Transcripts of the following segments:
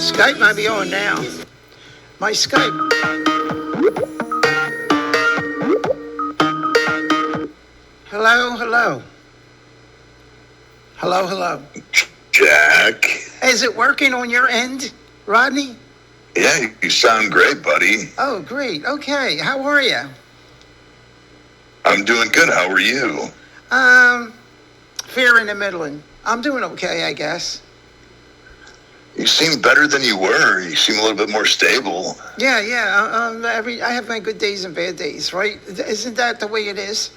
Skype might be on now. My Skype. Hello, hello. Hello, hello. Jack. Is it working on your end, Rodney? Yeah, you sound great, buddy. Oh, great. Okay. How are you? I'm doing good. How are you? Fair in the middle. I'm doing okay, I guess. You seem better than you were. You seem a little bit more stable. Yeah. I have my good days and bad days, right? Isn't that the way it is?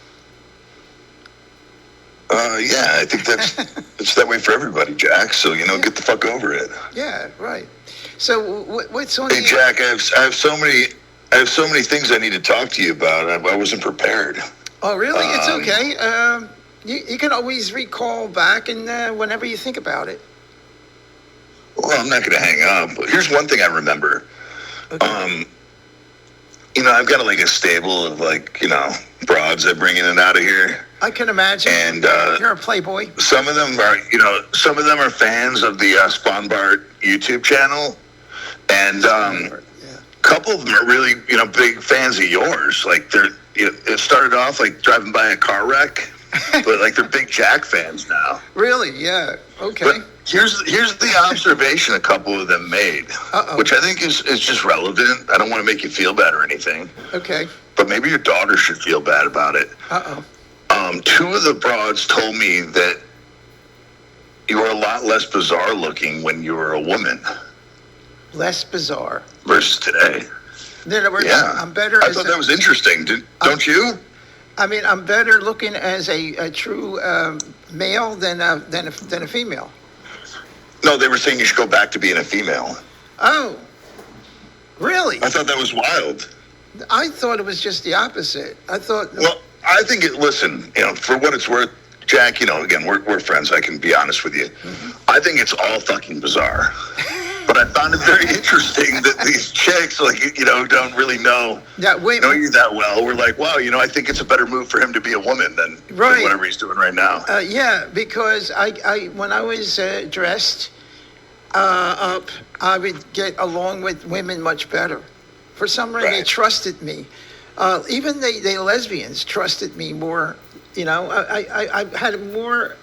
Yeah, I think it's that way for everybody, Jack. So, get the fuck over it. Yeah, right. So what's on? Hey, Jack, I have so many things I need to talk to you about. I wasn't prepared. Oh, really? It's okay. You can always recall back and whenever you think about it. Well, I'm not going to hang up. But here's one thing I remember. Okay. I've got a stable of broads I bring in and out of here. I can imagine. And you're a playboy. Some of them are fans of the Sponbart YouTube channel, and a couple of them are really big fans of yours. Like it started off driving by a car wreck, but they're big Jack fans now. Really? Yeah. Okay. But here's the observation a couple of them made, which I think is just relevant. I don't want to make you feel bad or anything. Okay. But maybe your daughter should feel bad about it. Two of the broads told me that you were a lot less bizarre looking when you were a woman. Less bizarre. Versus today. In other words, yeah. I'm better. I thought that was interesting. Don't you? I mean, I'm better looking as a true male than a female. No, they were saying you should go back to being a female. Oh, really? I thought that was wild. I thought it was just the opposite. I thought. Well, I think listen, for what it's worth, Jack, again, we're friends. I can be honest with you. Mm-hmm. I think it's all fucking bizarre. But I found it very interesting that these chicks, don't really know you that well. We're like, wow, I think it's a better move for him to be a woman than whatever he's doing right now. Yeah, because I when I was dressed up, I would get along with women much better. For some reason, they trusted me. Even the lesbians trusted me more. I had more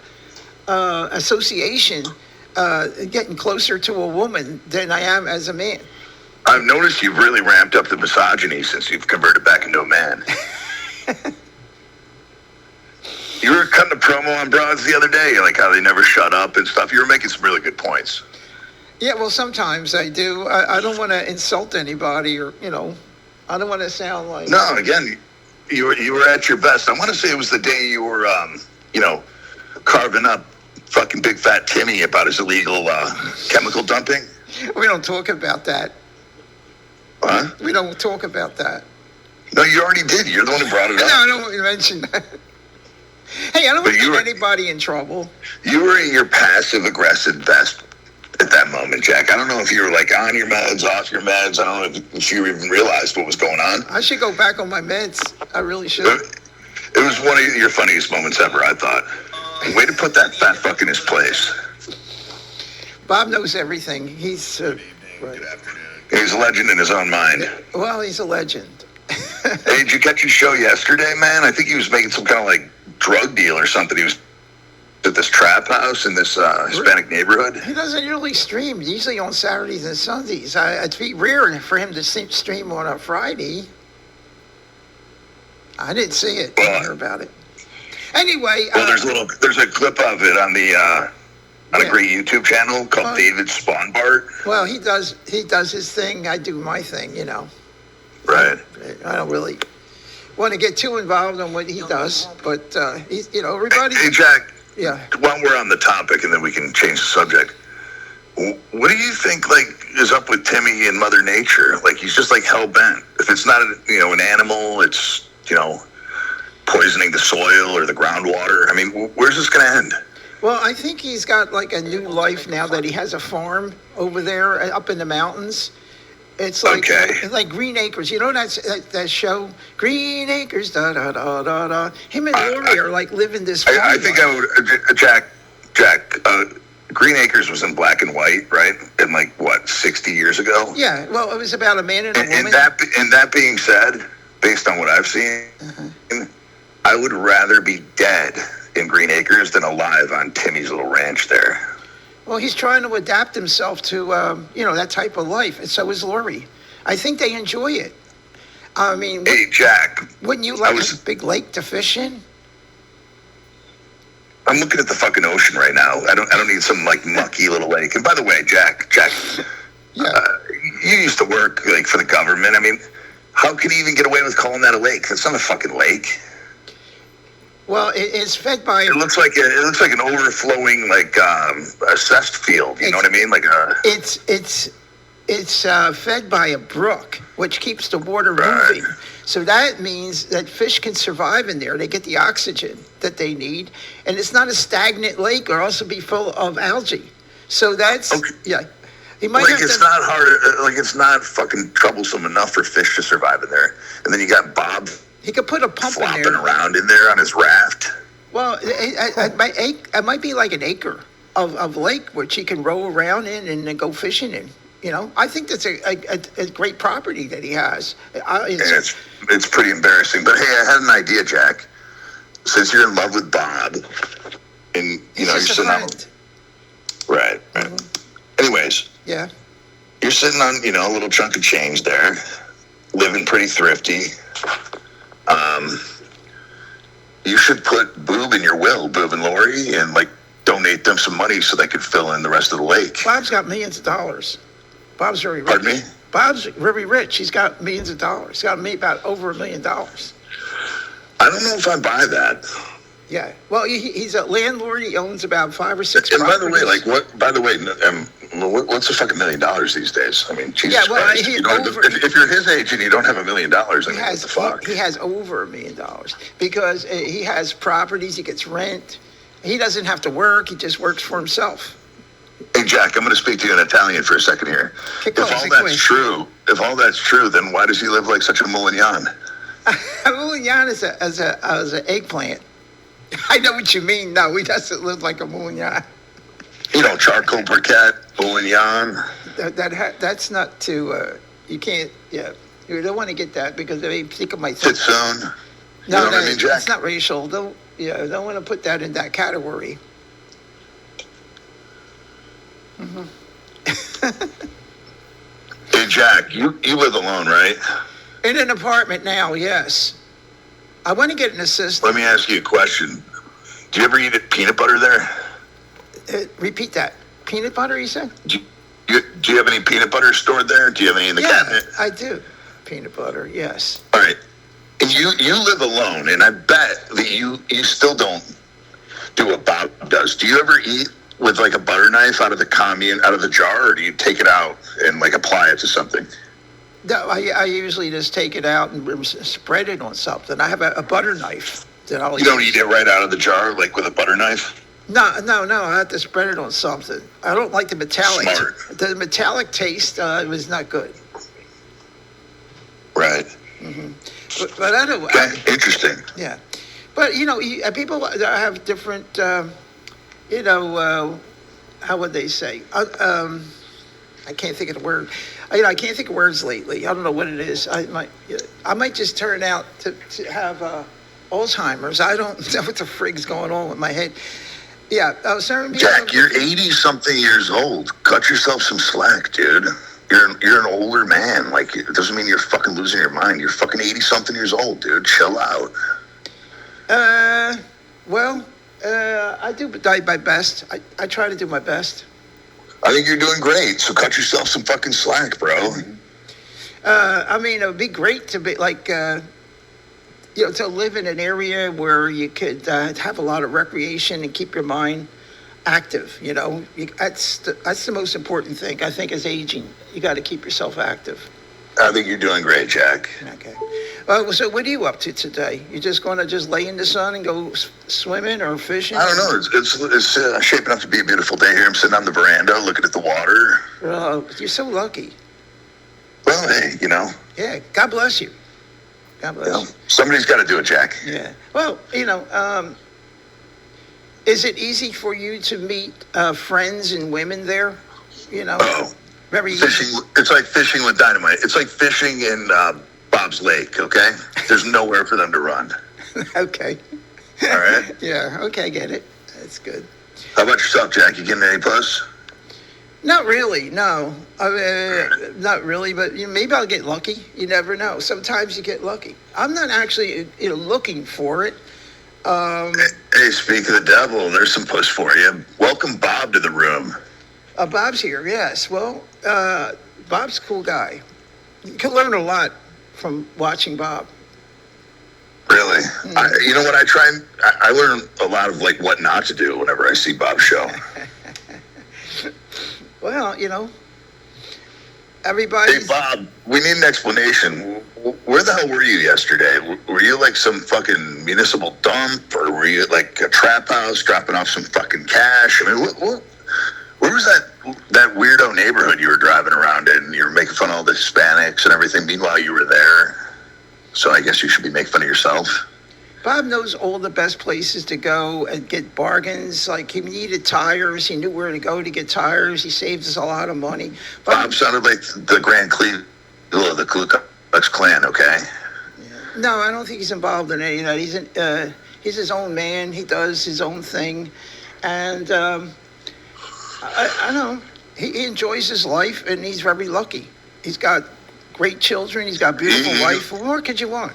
association getting closer to a woman than I am as a man. I've noticed you've really ramped up the misogyny since you've converted back into a man. You were cutting a promo on broads the other day, like how they never shut up and stuff. You were making some really good points. Yeah, well, sometimes I do. I don't want to insult anybody or, I don't want to sound like... No, again, you were at your best. I want to say it was the day you were, carving up fucking big fat Timmy about his illegal chemical dumping. We don't talk about that. What? We don't talk about that. No, you already did. You're the one who brought it up. No, I don't want to mention that. Hey, I don't want to get anybody in trouble. You were in your passive-aggressive vest at that moment, Jack. I don't know if you were on your meds, off your meds. I don't know if you even realized what was going on. I should go back on my meds. I really should. It was one of your funniest moments ever, I thought. Way to put that fat fuck in his place. Bob knows everything. He's right. Good afternoon. He's a legend in his own mind. Well, he's a legend. Hey, did you catch his show yesterday, man? I think he was making some kind of drug deal or something. He was at this trap house in this Hispanic neighborhood. He doesn't really stream. Usually on Saturdays and Sundays. It'd be rare for him to stream on a Friday. I didn't see it. Didn't hear about it. Anyway. Well, there's a clip of it on a great YouTube channel called David Sponbart. Well, he does his thing. I do my thing. Right. I don't really want to get too involved in what he does, but he's everybody. Hey, Jack. Yeah. While we're on the topic, and then we can change the subject. What do you think is up with Timmy and Mother Nature? He's just hell bent. If it's not an animal, it's poisoning the soil or the groundwater. I mean, where's this going to end? Well, I think he's got a new life now that he has a farm over there up in the mountains. It's like Green Acres. You know that show, Green Acres, da da da da da. Him and Lori are living this. I think I would, Jack. Green Acres was in black and white, right? And like what, 60 years ago? Yeah, well, it was about a man and a woman. And that being said, based on what I've seen, I would rather be dead in Green Acres than alive on Timmy's little ranch there. Well, he's trying to adapt himself to, that type of life, and so is Lori. I think they enjoy it. I mean, hey, Jack. Wouldn't you like a big lake to fish in? I'm looking at the fucking ocean right now. I don't need some like mucky little lake. And by the way, Jack, yeah. You used to work like for the government. I mean, how can you even get away with calling that a lake? That's not a fucking lake. Well, it's fed by. It looks like an overflowing like a cessed field. You know what I mean? Like a. It's fed by a brook, which keeps the water moving. So that means that fish can survive in there. They get the oxygen that they need, and it's not a stagnant lake, or also be full of algae. So that's yeah. He might like it's not hard. Like it's not fucking troublesome enough for fish to survive in there. And then you got Bob. He could put a pump flopping in there. Around in there on his raft. Well, it might be like an acre of lake which he can row around in and then go fishing in. I think that's a great property that he has. It's pretty embarrassing. But hey, I had an idea, Jack. Since you're in love with Bob, and you're sitting on. Right. Anyways. Yeah. You're sitting on a little chunk of change there, living pretty thrifty. You should put Boob in your will, Boob and Lori, and like donate them some money so they could fill in the rest of the lake. Bob's got millions of dollars. Bob's very rich. Pardon me? Bob's very rich. He's got millions of dollars. He's got about over $1 million. I don't know if I buy that. Yeah. Well, he's a landlord. He owns about 5 or 6 and properties. By the way, what's a fucking $1 million these days? I mean, Jesus Christ. If you're his age and you don't have $1 million, what the fuck? He has over $1 million because he has properties. He gets rent. He doesn't have to work. He just works for himself. Hey, Jack, I'm going to speak to you in Italian for a second here. If all that's true, then why does he live like such a moulignon? A moulignon is an eggplant. I know what you mean. No, he doesn't live like a moulignon. Charcoal briquette, moulignon. That's not too. You can't. Yeah, you don't want to get that because they think of myself. Titsoon. No, what I mean, Jack? That's not racial. Don't want to put that in that category. Hey, Jack, you live alone, right? In an apartment now, yes. I want to get an assistant. Let me ask you a question. Do you ever eat peanut butter there? Repeat that. Peanut butter, you said? Do you have any peanut butter stored there? Do you have any in the cabinet? I do. Peanut butter, yes. All right. And you live alone, and I bet that you still don't do what Bob does. Do you ever eat with like a butter knife out of the jar, or do you take it out and like apply it to something? No, I usually just take it out and spread it on something. I have a butter knife that I'll use. You don't eat it right out of the jar, like with a butter knife? No. I have to spread it on something. I don't like the metallic. Smart. The metallic taste was not good. Right. Mm-hmm. But I don't. Interesting. Yeah, but people that have different. How would they say? I can't think of the word. I can't think of words lately. I don't know what it is. I might just turn out to have Alzheimer's. I don't know what the frig's going on with my head. Yeah, certain people. Jack, you're 80-something years old. Cut yourself some slack, dude. You're an older man. Like, it doesn't mean you're fucking losing your mind. You're fucking 80-something years old, dude. Chill out. I do my best. I try to do my best. I think you're doing great. So cut yourself some fucking slack, bro. It would be great to be like, to live in an area where you could have a lot of recreation and keep your mind active. That's the most important thing. I think as aging, you got to keep yourself active. I think you're doing great, Jack. Okay. So what are you up to today? You just going to lay in the sun and go swimming or fishing? I don't know. It's shaping up to be a beautiful day here. I'm sitting on the veranda looking at the water. Oh, you're so lucky. Well, hey, Yeah, God bless you. God bless you. Somebody's got to do it, Jack. Yeah. Well, Is it easy for you to meet friends and women there? You know, Oh, very easy. fishing. It's like fishing with dynamite. It's like fishing in Bob's Lake. Okay, there's nowhere for them to run. Okay. All right. Yeah. Okay. I get it. That's good. How about yourself, Jack? You getting any puss? Not really. No. Not really. But maybe I'll get lucky. You never know. Sometimes you get lucky. I'm not actually looking for it. Hey, speak of the devil, there's some puss for you. Welcome Bob to the room. Bob's here. Yes. Well, Bob's a cool guy. You can learn a lot from watching Bob. Really? You know what? I learn a lot of like what not to do whenever I see Bob's show. Well, everybody's... Hey, Bob, we need an explanation. Where the hell were you yesterday? Were you like some fucking municipal dump, or were you like a trap house dropping off some fucking cash? I mean, where was that weirdo neighborhood you were driving around in? You were making fun of all the Hispanics and everything. Meanwhile, you were there. So I guess you should be making fun of yourself. Bob knows all the best places to go and get bargains. Like, he needed tires. He knew where to go to get tires. He saved us a lot of money. Bob sounded like the Grand Cleveland of the Ku Klux Klan, okay? No, I don't think he's involved in any of that. He's his own man. He does his own thing. And I know. He enjoys his life, and he's very lucky. He's got great children. He's got a beautiful wife. What more could you want?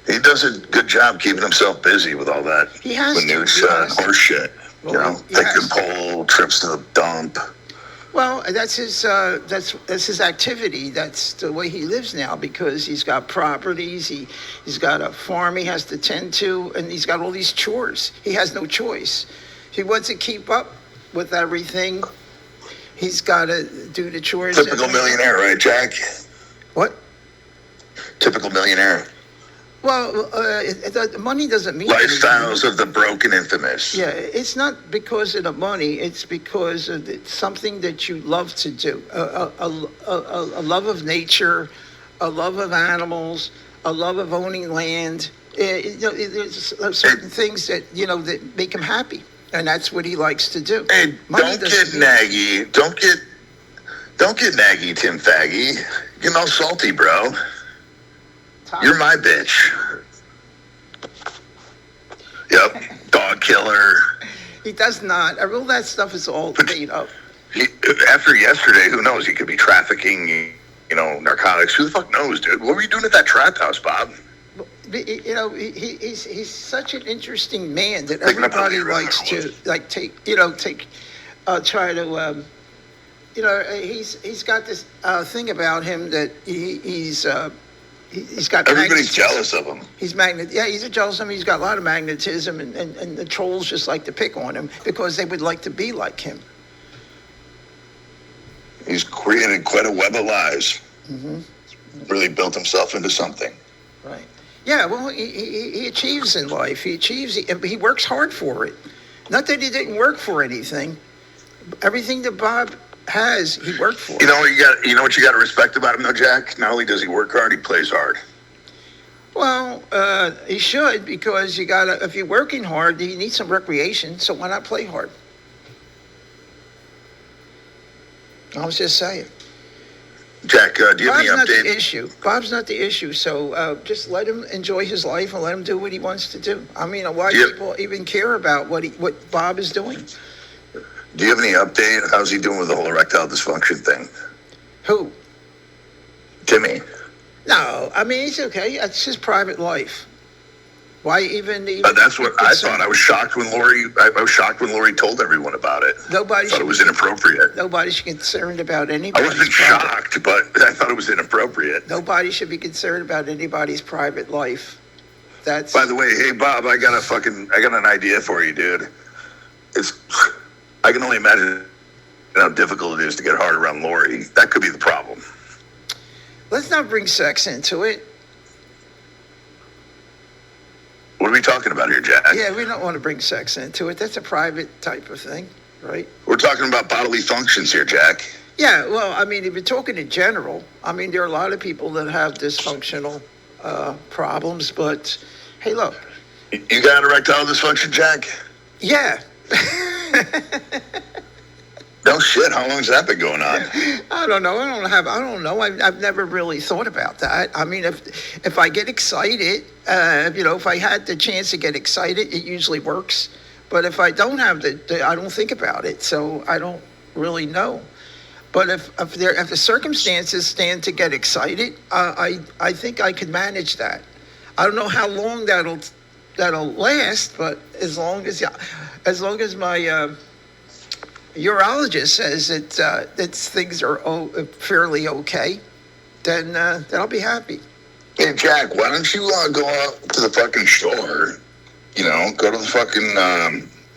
He does a good job keeping himself busy with all that. He has the to, news yes. horse shit. Well, taking pole trips to the dump. Well, that's his activity. That's the way he lives now, because he's got properties. He's got a farm he has to tend to, and he's got all these chores. He has no choice. He wants to keep up with everything. He's got to do the chores. Typical millionaire, right, Jack? What? Typical millionaire. Well, the money doesn't mean Lifestyles anything. of the broken infamous. Yeah, it's not because of the money. It's because of something that you love to do. A love of nature, a love of animals, a love of owning land. There's certain things that that make him happy, and that's what he likes to do. Hey, Money don't get doesn't mean- naggy. Don't get naggy, Tim Faggy. You're all salty, bro. You're my bitch. Yep. Dog killer. He does not. All that stuff is all made up. After yesterday, who knows? He could be trafficking, narcotics. Who the fuck knows, dude? What were you doing at that trap house, Bob? He's such an interesting man that Picking up everybody on the likes to try to. He's got this thing about him that he's got. Everybody's magnetism. jealous of him. He's he's jealous of him. He's got a lot of magnetism, and the trolls just like to pick on him because they would like to be like him. He's created quite a web of lies. Mm-hmm. Really built himself into something. Right. Yeah, well, he achieves in life. He works hard for it. Not that he didn't work for anything. Everything that Bob has, he worked for. You know what you got to respect about him, though, Jack? Not only does he work hard, he plays hard. Well, he should, because if you're working hard, you need some recreation. So why not play hard? I was just saying. Jack, do you have any Bob's not update? the issue. Bob's not the issue. So just let him enjoy his life and let him do what he wants to do. I mean, why people even care about what Bob is doing? Do you have any update? How's he doing with the whole erectile dysfunction thing? Who? Timmy. No, I mean, he's okay. It's his private life. Why even That's what I thought. I was shocked when Lori told everyone about it. Nobody I thought should it was be- inappropriate. Nobody should be concerned about I anybody's wasn't private. shocked, but I thought it was inappropriate. Nobody should be concerned about anybody's private life. That's. By the way, hey Bob, I got an idea for you, dude. I can only imagine how difficult it is to get hard around Lori. That could be the problem. Let's not bring sex into it. What are we talking about here, Jack? Yeah, we don't want to bring sex into it. That's a private type of thing, right? We're talking about bodily functions here, Jack. Yeah, well, I mean, if you're talking in general, I mean, there are a lot of people that have dysfunctional problems, but hey, look, You got erectile dysfunction, Jack? Yeah. No shit. How long's that been going on? I don't know. I don't know. I've never really thought about that. I mean, if I get excited, if I had the chance to get excited, it usually works. But if I don't have I don't think about it. So I don't really know. But if the circumstances stand to get excited, I think I could manage that. I don't know how long that'll last, but as long as my urologist says that things are fairly okay, then I'll be happy. Hey, Jack, why don't you go out to the fucking shore? Go to the fucking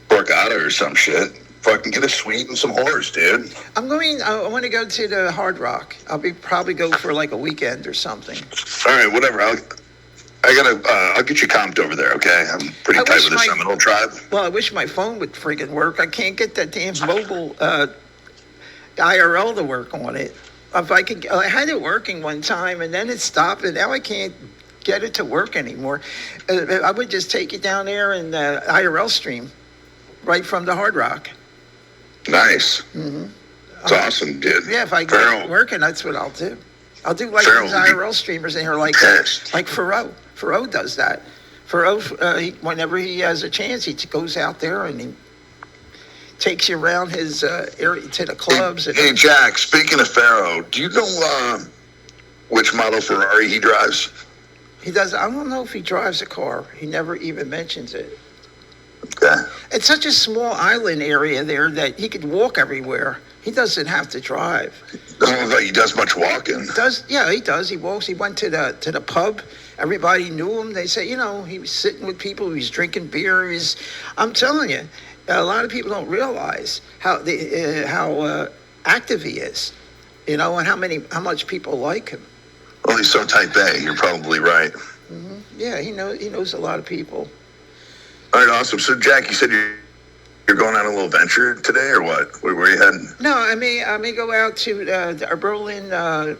Borgata or some shit. Fucking get a suite and some whores, dude. I want to go to the Hard Rock. Probably go for like a weekend or something. All right, whatever. I'll get you comped over there, okay? I'm pretty tight with the Seminole tribe. Well, I wish my phone would friggin' work. I can't get that damn mobile IRL to work on it. I had it working one time and then it stopped, and now I can't get it to work anymore. I would just take it down there and IRL stream right from the Hard Rock. Nice. Mm-hmm. It's awesome, dude. Yeah, if I get it working, that's what I'll do. I'll do like these IRL streamers in here, like Faroe. Faroe does that. Faroe, whenever he has a chance, he goes out there and he takes you around his area to the clubs. Hey, Jack, speaking of Faroe, do you know which model Ferrari he drives? He does. I don't know if he drives a car. He never even mentions it. Okay. It's such a small island area there that he could walk everywhere. He doesn't have to drive. Doesn't look like he does much walking. He does. He walks. He went to the pub. Everybody knew him. They say, he was sitting with people. He was drinking beer. I'm telling you, a lot of people don't realize how active he is, and how much people like him. Well, he's so type A. You're probably right. Mm-hmm. Yeah, he knows a lot of people. All right, awesome. So, Jack, you said you're going on a little venture today, or what? Where are you heading? No, I may go out to the Berlin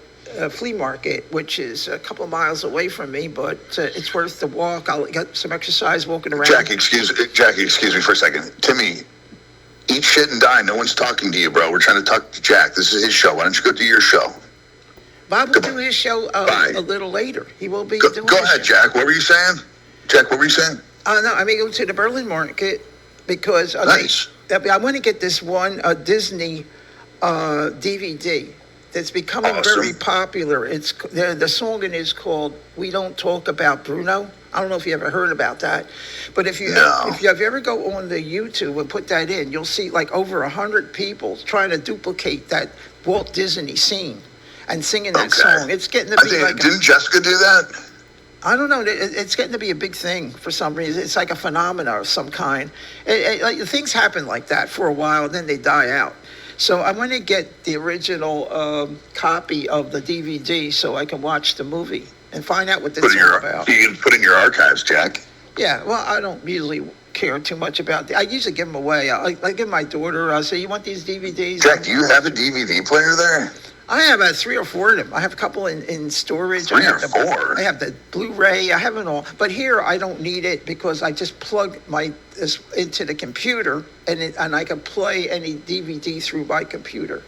flea market, which is a couple of miles away from me, but it's worth the walk. I'll get some exercise walking around. Jack, excuse me for a second. Timmy, eat shit and die. No one's talking to you, bro. We're trying to talk to Jack. This is his show. Why don't you go do your show? Bob will do his show a little later. He will be doing Go ahead, show. Jack. What were you saying? Jack, what were you saying? No, I may go to the Berlin market because nice. I want to get this one Disney DVD that's becoming very popular. It's the song is called "We Don't Talk About Bruno." I don't know if you ever heard about that, but if you ever go on the YouTube and put that in, you'll see like over 100 people trying to duplicate that Walt Disney scene and singing that song. It's getting to be didn't Jessica do that? I don't know. It's getting to be a big thing for some reason. It's like a phenomena of some kind. Like things happen like that for a while, then they die out. So I want to get the original copy of the DVD so I can watch the movie and find out what it's all about. You can put in your archives, Jack. Yeah, well, I don't usually care too much about I usually give them away. I give my daughter, I say, you want these DVDs? Jack, do you have a DVD player there? I have 3 or 4 of them. I have a couple in storage. 3 or 4? I have the Blu-ray. I have it all. But here I don't need it because I just plug this into the computer and I can play any DVD through my computer.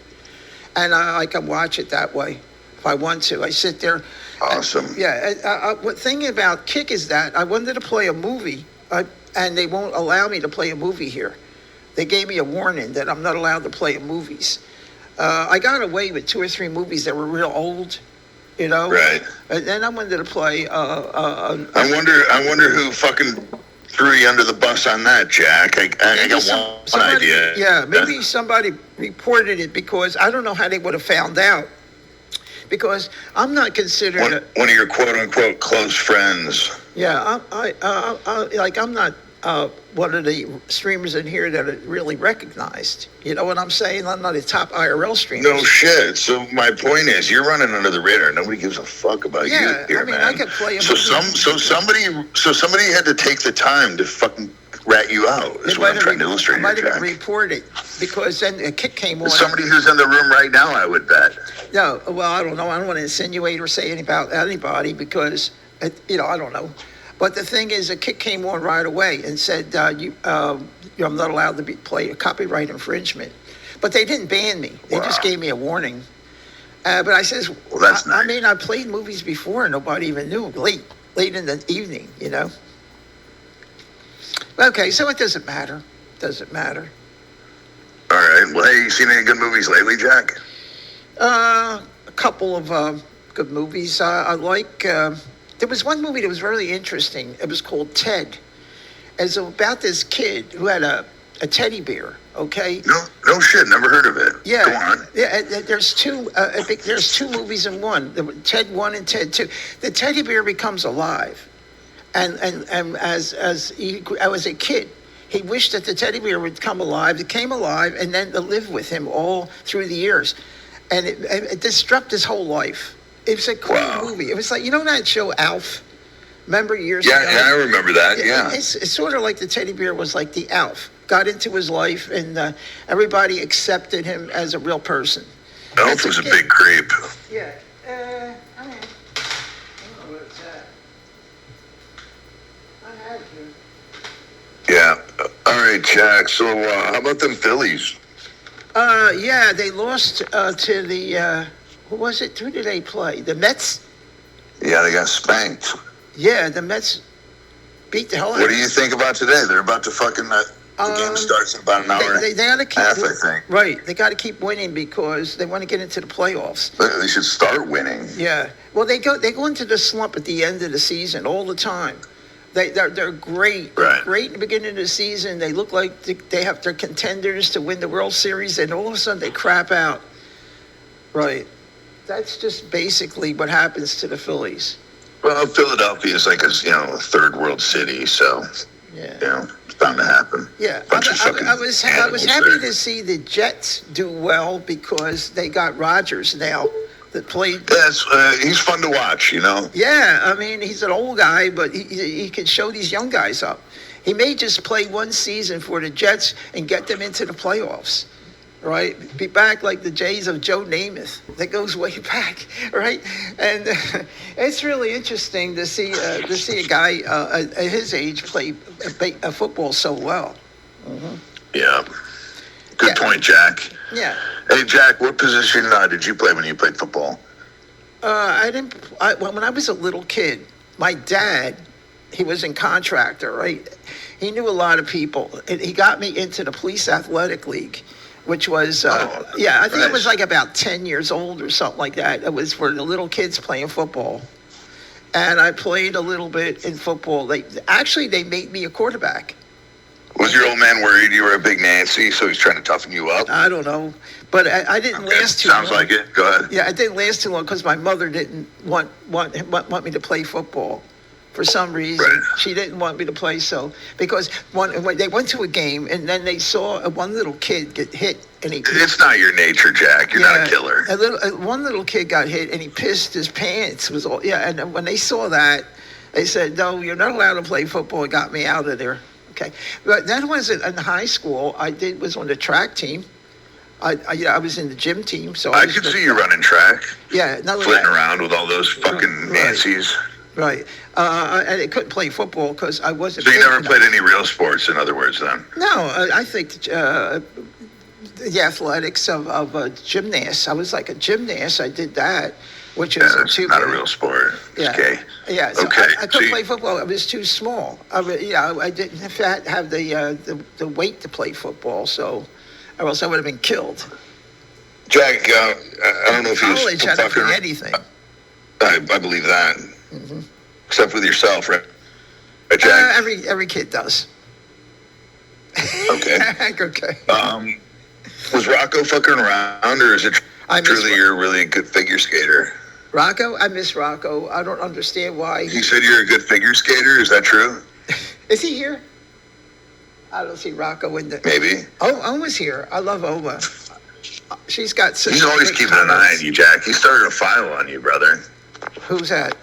And I can watch it that way if I want to. I sit there. Awesome. What thing about Kick is that I wanted to play a movie and they won't allow me to play a movie here. They gave me a warning that I'm not allowed to play movies. I got away with 2 or 3 movies that were real old, Right. And then I wanted to play. I wonder who fucking threw you under the bus on that, Jack. I got one idea. Yeah, maybe somebody reported it because I don't know how they would have found out. Because I'm not considered one of your quote unquote close friends. Yeah, I'm not one of the streamers in here that are really recognized. You know what I'm saying? I'm not a top IRL streamer. No shit. So my point is, you're running under the radar. Nobody gives a fuck about you here, man. I could play. Somebody had to take the time to fucking rat you out. Is what I'm trying to illustrate. I might have reported because then a Kick came on. Somebody who's in the room right now, I would bet. No, well, I don't know. I don't want to insinuate or say anything about anybody because, I don't know. But the thing is, a kid came on right away and said, I'm not allowed to play a copyright infringement. But they didn't ban me. They just gave me a warning. But I says, well, that's nice. I mean, I played movies before and nobody even knew. Late in the evening, you know. Okay, so it doesn't matter. Doesn't matter. All right. Well, hey, you seen any good movies lately, Jack? A couple of good movies. I like. There was one movie that was really interesting. It was called Ted. It's about this kid who had a teddy bear. Okay. No shit. Never heard of it. Yeah. Go on. Yeah. There's two. There's two movies in one. Ted 1 and Ted 2. The teddy bear becomes alive, and as a kid, he wished that the teddy bear would come alive. It came alive, and then to live with him all through the years, and it disrupted his whole life. It was a cool movie. It was like, you know that show Alf? Remember years ago? Yeah, I remember that. Yeah. It's sort of like the teddy bear was like the Alf. Got into his life, and everybody accepted him as a real person. Alf was a big creep. Yeah. I don't know where it's at. I have it here. Yeah. All right, Jack. So how about them Phillies? Yeah, they lost to the, who was it? Who did they play? The Mets? Yeah, they got spanked. Yeah, the Mets beat the hell out of them. What do you think about today? They're about to fucking, the game starts in about an hour they gotta keep, half, I think. Right, they got to keep winning because they want to get into the playoffs. They should start winning. Yeah, well, they go into the slump at the end of the season all the time. They're great. Right. Great in the beginning of the season. They look like they're contenders to win the World Series, and all of a sudden they crap out. Right. That's just basically what happens to the Phillies. Well, Philadelphia is like a third world city, so Yeah. it's bound to happen. Yeah, Bunch of fucking I was animals happy there. to see the Jets do well because they got Rodgers now that played. Yes, he's fun to watch, Yeah, I mean, he's an old guy, but he can show these young guys up. He may just play one season for the Jets and get them into the playoffs, right? Be back like the Jays of Joe Namath. That goes way back, right? And it's really interesting to see a guy at his age play football so well. Mm-hmm. Yeah. Good point, Jack. Yeah. Hey, Jack, what position did you play when you played football? When I was a little kid, my dad, he was in contractor, right? He knew a lot of people. He got me into the police athletic league, which was, I think it was like about 10 years old or something like that. It was for the little kids playing football. And I played a little bit in football. They made me a quarterback. Was your old man worried you were a big Nancy, so he's trying to toughen you up? I don't know. But I didn't last too long. Sounds like it. Go ahead. Yeah, I didn't last too long because my mother didn't want me to play football. For some reason, right. She didn't want me to play. So because when they went to a game and then they saw one little kid get hit and it's not your nature, Jack. You're not a killer. One little kid got hit and he pissed his pants. And when they saw that, they said, "No, you're not allowed to play football." It got me out of there. Okay, but then was in high school. Was on the track team. I was in the gym team. So I could see you running track. Yeah, flitting around with all those fucking Nancy's. Right. And I couldn't play football because I wasn't. So you never played any real sports, in other words, then? No, I think the athletics of a gymnast. I was like a gymnast. I did that, which is not a real sport. Yeah. Okay. Yeah. So okay. I couldn't play football. I was too small. I didn't have the weight to play football, or else I would have been killed. Jack, I don't know if you college, I didn't play anything. I believe that. Mm-hmm. Except with yourself, right? Jack? Every kid does. Okay. Okay. Was Rocco fucking around, or is it truly you're a really good figure skater? Rocco? I miss Rocco. I don't understand why. He said you're a good figure skater. Is that true? Is he here? I don't see Rocco in the... Maybe. Oh, Oma's here. I love Oma. She's got... He's always keeping an eye on you, Jack. He started a file on you, brother. Who's that?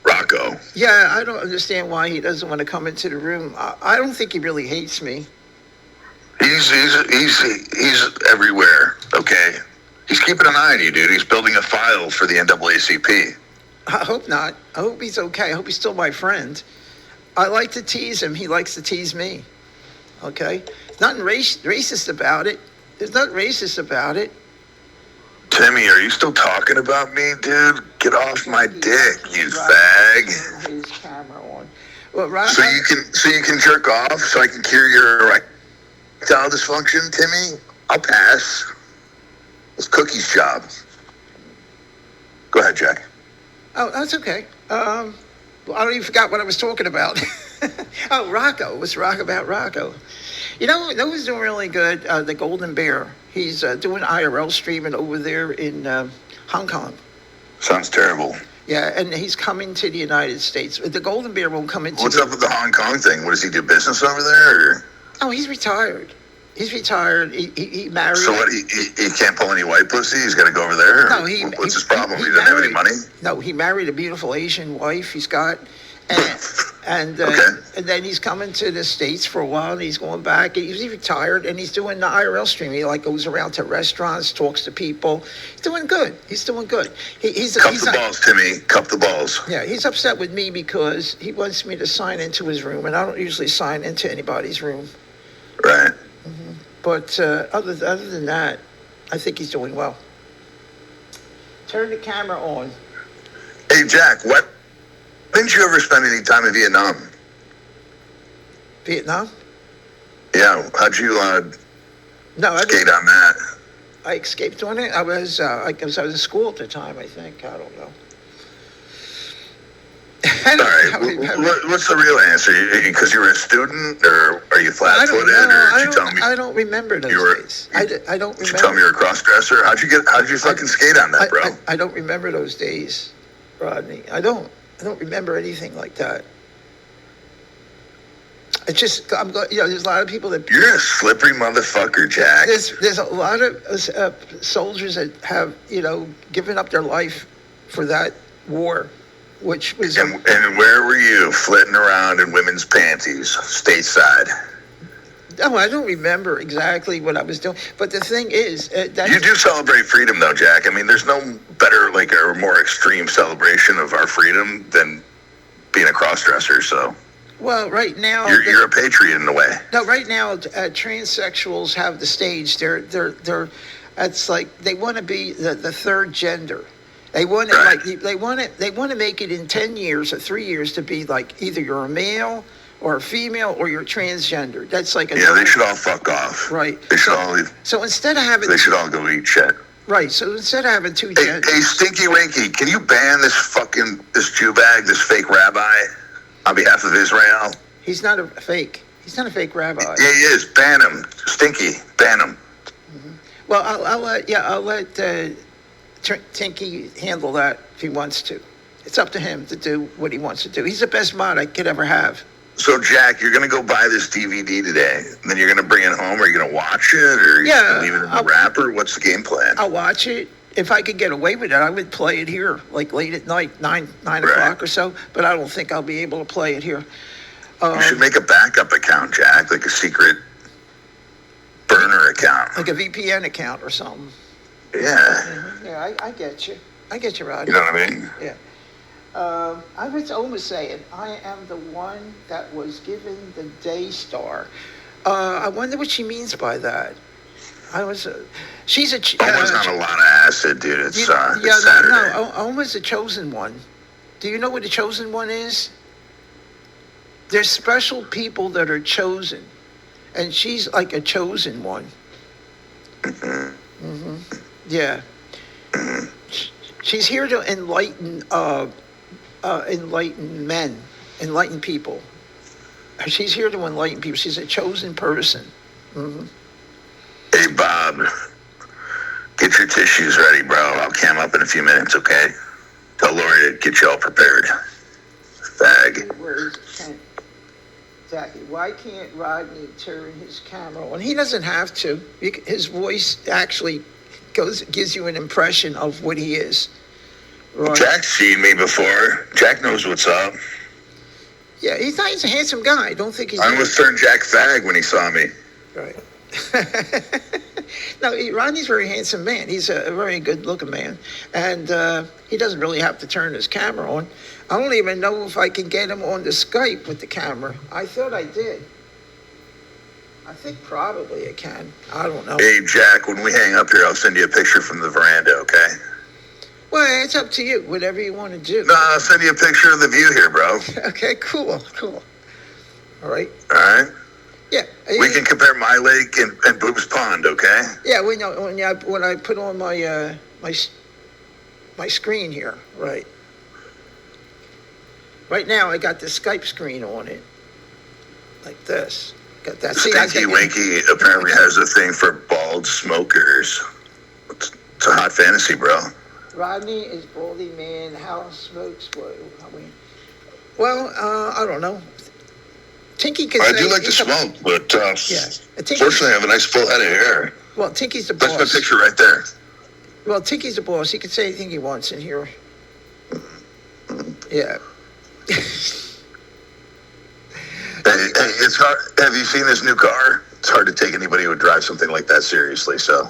Rocco. Yeah, I don't understand why he doesn't want to come into the room. I don't think he really hates me. He's everywhere, okay? He's keeping an eye on you, dude. He's building a file for the NAACP. I hope not. I hope he's okay. I hope he's still my friend. I like to tease him. He likes to tease me. Okay? Nothing racist about it. There's nothing racist about it. Timmy, are you still talking about me, dude? Get off my dick, you fag. His camera on. Well, so you can jerk off, so I can cure your erectile dysfunction, Timmy. I'll pass. It's Cookie's job. Go ahead, Jack. Oh, that's okay. I don't even forgot what I was talking about. Oh, Rocco. It was about Rocco. You know who's doing really good? The Golden Bear. He's doing IRL streaming over there in Hong Kong. Sounds terrible. Yeah, and he's coming to the United States. The Golden Bear won't come into... What's up with the Hong Kong thing? What, does he do business over there? Or? Oh, he's retired. He's retired. He married... So what, he can't pull any white pussy? He's got to go over there? No, what's his problem? He doesn't have any money? No, he married a beautiful Asian wife he's got. And then he's coming to the States for a while, and he's going back. He's retired, and he's doing the IRL stream. He goes around to restaurants, talks to people. He's doing good. Cup the balls, Timmy. Cup the balls. Yeah, he's upset with me because he wants me to sign into his room, and I don't usually sign into anybody's room. Right. Mm-hmm. But other than that, I think he's doing well. Turn the camera on. Hey, Jack, what? Didn't you ever spend any time in Vietnam? Vietnam? Yeah. How'd you skate on that? I escaped on it. I was in school at the time, I think. I don't know. All right. What's the real answer? Because you were a student, or are you flat-footed, or did you tell me? I don't remember those days. I don't remember. Did you tell me you were a cross-dresser? How'd you fucking skate on that, bro? I don't remember those days, Rodney. I don't remember anything like that. It's just, there's a lot of people that... You're a slippery motherfucker, Jack. There's a lot of soldiers that have, given up their life for that war, which was... And where were you, flitting around in women's panties, stateside? No, I don't remember exactly what I was doing. But the thing is... you do celebrate freedom, though, Jack. I mean, there's no better, or more extreme celebration of our freedom than being a cross-dresser, so... Well, right now... You're a patriot in a way. No, right now, transsexuals have the stage. It's like they want to be the third gender. They want to, right. they want to make it in 10 years or 3 years to be like either you're a male or a female or you're transgender. That's like they should all fuck off. Right. They should all leave. So instead of having... They should all go eat shit. Right. So instead of having two genders... Hey, Stinky Winky, can you ban this Jew bag, this fake rabbi, on behalf of Israel? He's not a fake. He's not a fake rabbi. Yeah, he is. Ban him. Stinky. Ban him. Mm-hmm. Well, I'll let Tinky handle that if he wants to. It's up to him to do what he wants to do. He's the best mod I could ever have. So, Jack, you're going to go buy this DVD today, and then you're going to bring it home, or you're going to watch it, or you're going to leave it in the wrapper? What's the game plan? I'll watch it. If I could get away with it, I would play it here, like late at night, 9 o'clock or so, but I don't think I'll be able to play it here. You should make a backup account, Jack, like a secret burner account. Like a VPN account or something. Yeah. Yeah, I get you. I get you, Rodney. You know what I mean? Yeah. I was almost saying, I am the one that was given the day star. I wonder what she means by that. She's a... Almost on a lot of acid, dude. It's Saturday. No, Almost the chosen one. Do you know what the chosen one is? There's special people that are chosen. And she's like a chosen one. Mm-hmm. Yeah. She's here to enlighten men, enlighten people. She's here to enlighten people. She's a chosen person. Mm-hmm. Hey, Bob, get your tissues ready, bro. I'll cam up in a few minutes, okay? Tell Lori to get you all prepared. Fag. Where's Kent? Jackie, why can't Rodney turn his camera on? He doesn't have to. His voice actually gives you an impression of what he is. Right. Jack's seen me before. Jack knows what's up. Yeah, he's a handsome guy. I don't think he's... I almost turned Jack fag when he saw me. Right. No, Rodney's a very handsome man. He's a very good-looking man, and he doesn't really have to turn his camera on. I don't even know if I can get him on the Skype with the camera. I thought I did. I think probably I can. I don't know. Hey, Jack, when we hang up here, I'll send you a picture from the veranda, okay? Well, it's up to you. Whatever you want to do. No, I'll send you a picture of the view here, bro. Okay, cool. All right. All right? Yeah. We can compare my lake and Boob's Pond, okay? Yeah, we know when I put on my my screen here, right? Right now, I got the Skype screen on it, like this. Got that. See, Stinky Winky apparently has a thing for bald smokers. It's a hot fantasy, bro. Rodney is baldy man. House smokes. Well, I don't know. Tinky could I say do like to smoke, but fortunately, I have a nice full head of hair. Well, Tinky's the boss. That's my picture right there. Well, Tinky's the boss. He can say anything he wants in here. Yeah. It's hard. Have you seen this new car? It's hard to take anybody who would drive something like that seriously. So,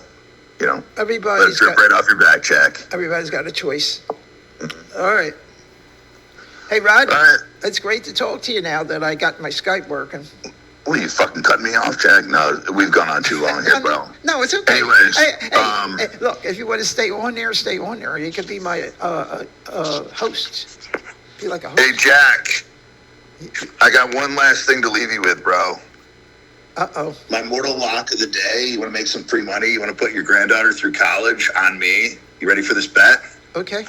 let it drip right off your back, Jack. Everybody's got a choice. All right. Hey, Rod. All right. It's great to talk to you now that I got my Skype working. Well, you fucking cut me off, Jack. No, we've gone on too long here, bro. No, it's okay. Anyways, hey, look, if you want to stay on there, stay on there. You could be my host. Be like a host. Hey, Jack. I got one last thing to leave you with, bro. Uh-oh. My mortal lock of the day. You want to make some free money? You want to put your granddaughter through college on me? You ready for this bet? Okay.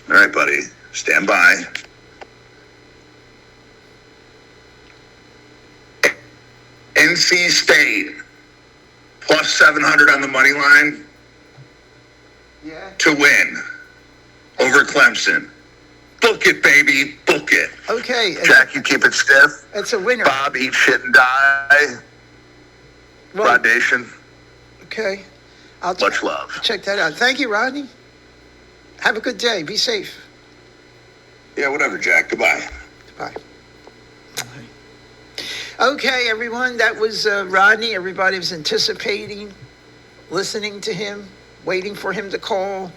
All right, buddy. Stand by. NC State plus 700 on the money line to win over Clemson. Book it, baby. Book it. Okay. Jack, you keep it stiff. It's a winner. Bob, eat shit and die. Rod Nation. Okay. Much love. Check that out. Thank you, Rodney. Have a good day. Be safe. Yeah, whatever, Jack. Goodbye. Bye. Okay, everyone. That was Rodney. Everybody was anticipating, listening to him, waiting for him to call.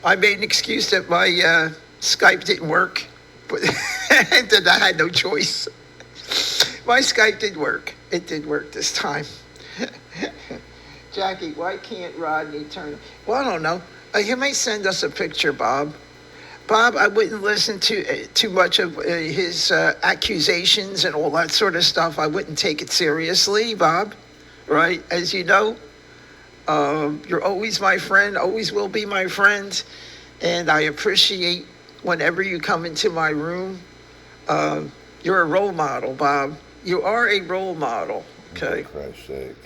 I made an excuse that my Skype didn't work, but that I had no choice. My Skype did work. It did work this time. Jackie, why can't Rodney turn? Well, I don't know. He may send us a picture, Bob. Bob, I wouldn't listen to too much of his accusations and all that sort of stuff. I wouldn't take it seriously, Bob. Right? As you know, you're always my friend, always will be my friend. And I appreciate whenever you come into my room. You're a role model, Bob. You are a role model. Okay. For Christ's sake.